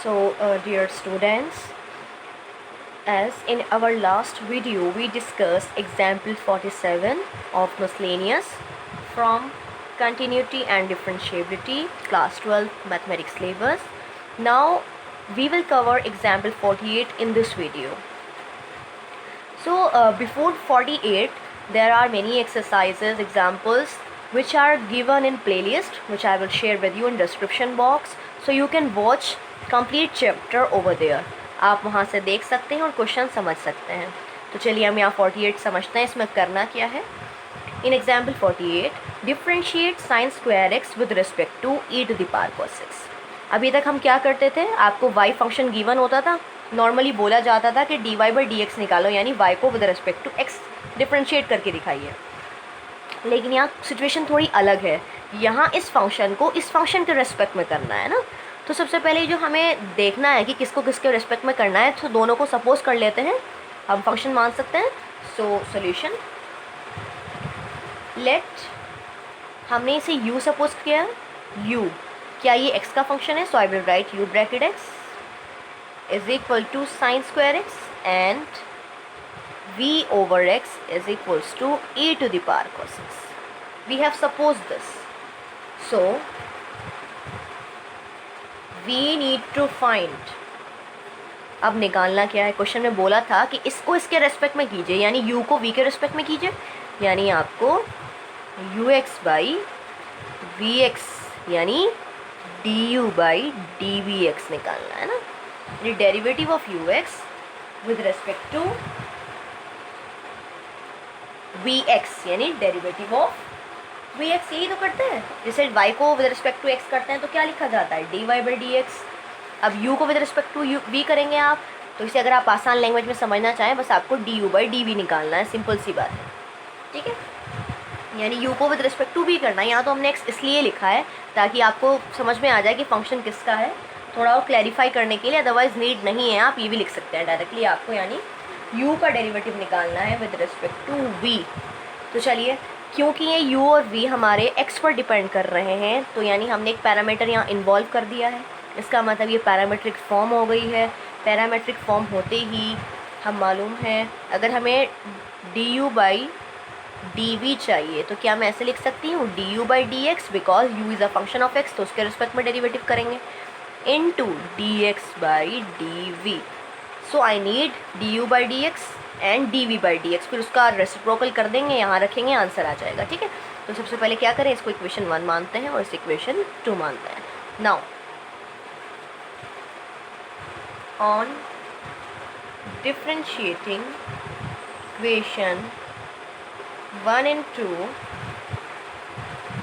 Dear students, as in our last video we discussed example 47 of miscellaneous from continuity and differentiability class 12 mathematics syllabus. Now we will cover example 48 in this video. Before 48 there are many exercises, examples which are given in playlist which I will share with you in description box, so you can watch complete chapter over there. आप वहाँ से देख सकते हैं और question समझ सकते हैं. तो चलिए हम यहाँ 48 समझते हैं इसमें करना क्या है. In example 48 differentiate sine square x with respect to e to the power cos x. अभी तक हम क्या करते थे, आपको y फंक्शन गिवन होता था, नॉर्मली बोला जाता था कि dy बाई डी एक्स निकालो, यानी y को with respect to x differentiate करके दिखाइए. लेकिन यहाँ सिचुएशन थोड़ी अलग है. यहाँ इस फंक्शन को इस फंक्शन के रेस्पेक्ट में करना है ना. तो सबसे पहले जो हमें देखना है कि किसको किसके रेस्पेक्ट में करना है, तो दोनों को सपोज कर लेते हैं, हम फंक्शन मान सकते हैं. सो सोल्यूशन, लेट हमने इसे u सपोज किया. u क्या ये x का फंक्शन है, so I will write u bracket x is equal to sine square x and v over x is equals to e to the power cos x. We have supposed this. So we need to find. अब निकालना क्या है, question में बोला था कि इसको इसके रेस्पेक्ट में कीजिए, यानी u को v के रेस्पेक्ट में कीजिए, यानी आपको ux बाई वी एक्स यानी du by D v x निकालना है ना. ये derivative of ux with respect to v x यानी डेरिवेटिव ऑफ वी एक्स. यही तो करते हैं, जैसे y को विद रिस्पेक्ट टू x करते हैं तो क्या लिखा जाता है, dy बाई डी एक्स. अब u को विद रिस्पेक्ट टू v करेंगे आप, तो इसे अगर आप आसान लैंग्वेज में समझना चाहें, बस आपको du बाई डी वी निकालना है, सिंपल सी बात है. ठीक है, यानी u को विद रिस्पेक्ट टू v करना है. यहाँ तो हमने x इसलिए लिखा है ताकि आपको समझ में आ जाए कि फंक्शन किसका है, थोड़ा और क्लैरिफाई करने के लिए. अदरवाइज नीड नहीं है, आप ये भी लिख सकते हैं डायरेक्टली आपको, यानी u का डेरिवेटिव निकालना है विद रिस्पेक्ट टू v. तो चलिए, क्योंकि ये u और v हमारे x पर डिपेंड कर रहे हैं, तो यानी हमने एक पैरामीटर यहाँ इन्वॉल्व कर दिया है. इसका मतलब ये पैरामेट्रिक फॉर्म हो गई है. पैरामेट्रिक फॉर्म होते ही हम मालूम है, अगर हमें du बाई डी वी चाहिए तो क्या मैं ऐसे लिख सकती हूँ, du by d x, because u is a function of x, तो उसके रिस्पेक्ट में डेरिवेटिव करेंगे, into d x by D v. So I need du by d x and dv by d x. फिर उसका reciprocal कर देंगे, यहाँ रखेंगे, आंसर आ जाएगा. ठीक है, तो सबसे पहले क्या करें, इसको इक्वेशन 1 मानते हैं और इस इक्वेशन 2 मानते हैं. Now on differentiating equation 1 and 2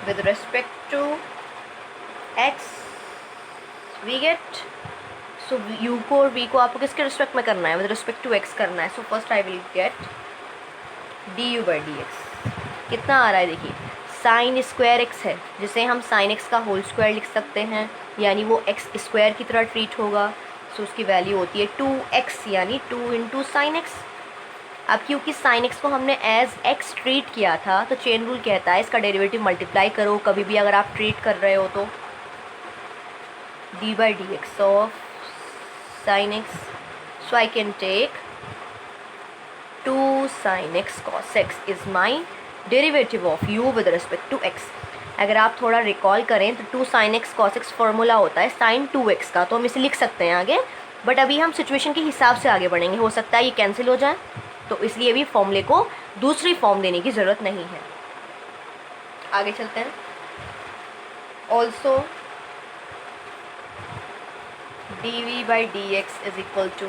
with respect to x we get, so u को और v को आपको किसके रिस्पेक्ट में करना है, विद रिस्पेक्ट टू x करना है. So first I will get du by d x. कितना आ रहा है, देखिए साइन स्क्वायर x है, जिसे हम साइन x का होल स्क्वायर लिख सकते हैं, यानी वो x स्क्वायर की तरह ट्रीट होगा. सो उसकी वैल्यू होती है 2x, यानी 2 इंटू साइन एक्स. अब क्योंकि साइन x को हमने एज x ट्रीट किया था, तो चेन रूल कहता है इसका डेरिवेटिव मल्टीप्लाई करो कभी भी अगर आप ट्रीट कर रहे हो तो. d by d x of sine x, so I can take 2 sine x cos x is my derivative of u with respect to x. अगर आप थोड़ा रिकॉल करें तो 2 sine x cos x formula होता है साइन 2x का, तो हम इसे लिख सकते हैं आगे, बट अभी हम सिचुएशन के हिसाब से आगे बढ़ेंगे. हो सकता है ये कैंसिल हो जाए, तो इसलिए भी फॉर्मूले को दूसरी फॉर्म देने की ज़रूरत नहीं है. आगे चलते हैं. Also dv by d x is equal to,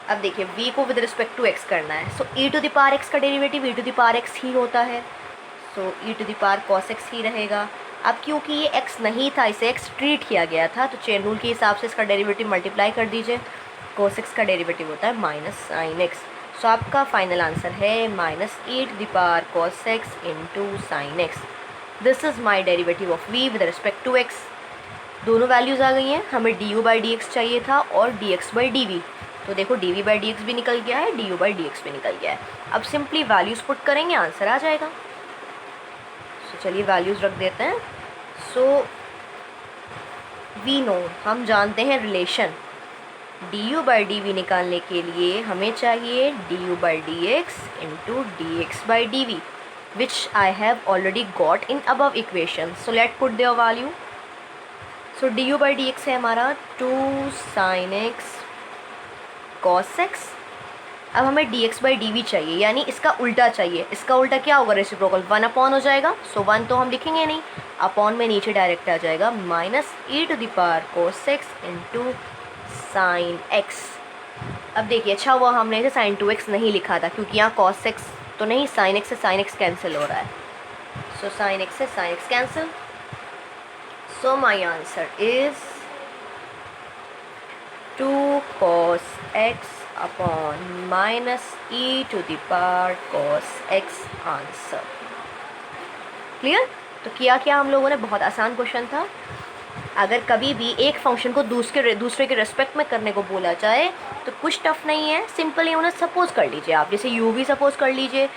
अब देखिए v को विद रिस्पेक्ट टू x करना है, so e to the power x का derivative e to the power x ही होता है, so e to the power cos x ही रहेगा. अब क्योंकि ये x नहीं था, इसे x ट्रीट किया गया था, तो चेन रूल के हिसाब से इसका डेरिवेटिव मल्टीप्लाई कर दीजिए. cos x का डेरिवेटिव होता है माइनस साइन x. सो आपका फाइनल आंसर है minus e to the power cos x into sine x. This is my derivative of v with respect to x. दोनों values आ गई हैं. हमें du बाई डी एक्स चाहिए था और dx बाई डी वी, तो देखो dv बाई डी एक्स भी निकल गया है, du बाई डी एक्स भी निकल गया है. अब सिंपली वैल्यूज़ पुट करेंगे, आंसर आ जाएगा. सो चलिए वैल्यूज़ रख देते हैं. सो वी नो, हम जानते हैं relation, d u by D v निकालने के लिए हमें चाहिए d u by d x into d x by D v, which I have already got in above equation. So let put their value. So du by dx है हमारा 2 sin x cos x. अब हमें dx by dv चाहिए, यानी इसका उल्टा चाहिए. इसका उल्टा क्या होगा? रेसिप्रोकल 1 अपॉन हो जाएगा. सो 1 तो हम लिखेंगे नहीं, अपॉन में नीचे डायरेक्ट आ जाएगा minus e to the power cos x into sine x. अब देखिए, अच्छा हुआ हमने इसे sin 2x नहीं लिखा था, क्योंकि यहाँ cos x तो नहीं, साइन एक्स से साइन एक्स कैंसिल हो रहा है. सो साइन एक्स से sine x cancel. So my answer is 2 cos x upon minus e to the power cos x answer. Clear? तो किया क्या हम लोगों ने? बहुत आसान क्वेश्चन था. अगर कभी भी एक फंक्शन को दूसरे के रेस्पेक्ट में करने को बोला जाए तो कुछ टफ नहीं है, सिंपल है. उन्हें सपोज कर लीजिए आप, जैसे यू भी सपोज कर लीजिए.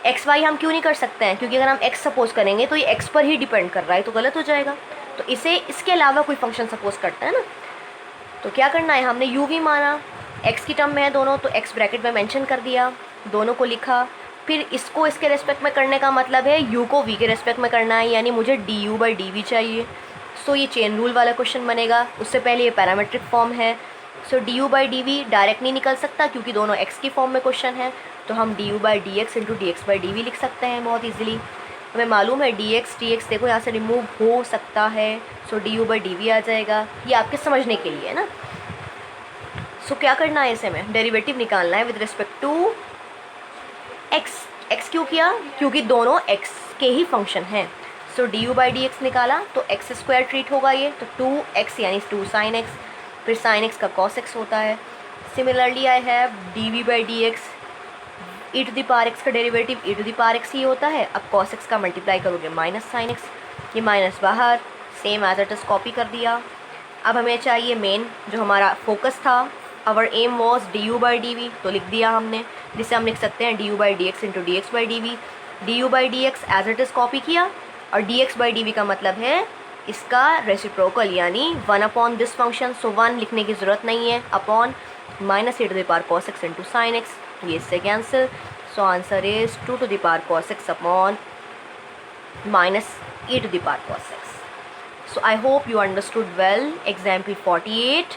एक्स वाई हम क्यों नहीं कर सकते हैं? क्योंकि अगर हम एक्स सपोज करेंगे तो ये एक्स पर ही डिपेंड कर रहा है, तो गलत हो जाएगा. तो इसे इसके अलावा कोई फंक्शन सपोज करता है ना, तो क्या करना है? हमने यू भी माना, एक्स की टर्म में है दोनों, तो एक्स ब्रैकेट में मेंशन कर दिया, दोनों को लिखा. फिर इसको इसके रेस्पेक्ट में करने का मतलब है यू को वी के रेस्पेक्ट में करना है, यानी मुझे d u by D v चाहिए. सो ये चेन रूल वाला क्वेश्चन बनेगा. उससे पहले ये पैरामेट्रिक फॉर्म है. So d u by D v direct नहीं निकल सकता, क्योंकि दोनों एक्स की फॉर्म में क्वेश्चन है. तो हम d u by d x into d x by D v लिख सकते हैं बहुत ईजिली. हमें मालूम है डी एक्स देखो यहाँ से रिमूव हो सकता है. So d u by D v आ जाएगा. ये आपके समझने के लिए है ना. सो क्या करना है? इसे हमें डेरिवेटिव निकालना है with respect to x. X क्यों किया? क्योंकि दोनों एक्स के ही फंक्शन हैं. So d u by d x निकाला तो एक्स स्क्वायर ट्रीट होगा ये, तो 2x यानी 2 साइन एक्स, फिर साइन एक्स का कॉस एक्स होता है. Similarly I have d v by d x, e to the power x का derivative e to the power x ही होता है. अब कॉस एक्स का मल्टीप्लाई करोगे माइनस साइन एक्स, ये माइनस बाहर, same as it is copy कर दिया. अब हमें चाहिए मेन जो हमारा फोकस था, our aim was d u by D v, तो लिख दिया हमने, जिसे हम लिख सकते हैं d u by d x into d x by D v. D u by d x as it is copy किया, और डी एक्स बाई डी वी का मतलब है इसका रेसिप्रोकल, यानी 1 अपॉन दिस फंक्शन. सो 1 लिखने की ज़रूरत नहीं है, upon minus e to the power cos x into sine x, ये इससे cancel. So answer is 2 to the power cos x upon minus e to the power cos x. So I hope you understood well example 48,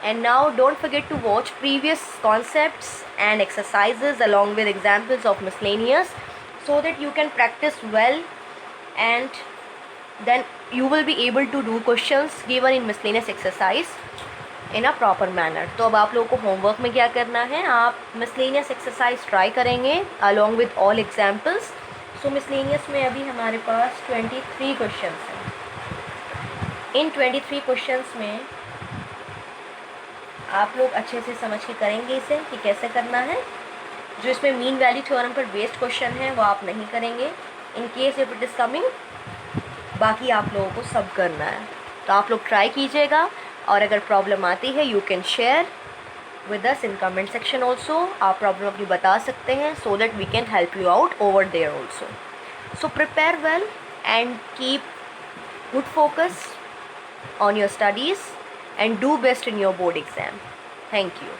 and now don't forget to watch previous concepts and exercises along with examples of miscellaneous, so that you can practice well, and then you will be able to do questions given in miscellaneous exercise in a proper manner. तो अब आप लोगों को homework में क्या करना है? आप miscellaneous exercise ट्राई करेंगे along with all examples. So miscellaneous में अभी हमारे पास 23 questions हैं. इन 23 क्वेश्चंस में आप लोग अच्छे से समझ के करेंगे इसे कि कैसे करना है. जो इसमें मीन वैल्यू थ्योरम पर बेस्ड क्वेश्चन है वो आप नहीं करेंगे. In case if it is coming, बाकी आप लोगों को सब करना है. तो आप लोग ट्राई कीजिएगा, और अगर प्रॉब्लम आती है you can share with us in comment section also. आप प्रॉब्लम अपनी बता सकते हैं, so that we can help you out over there also. So prepare well and keep good focus on your studies and do best in your board exam. Thank you.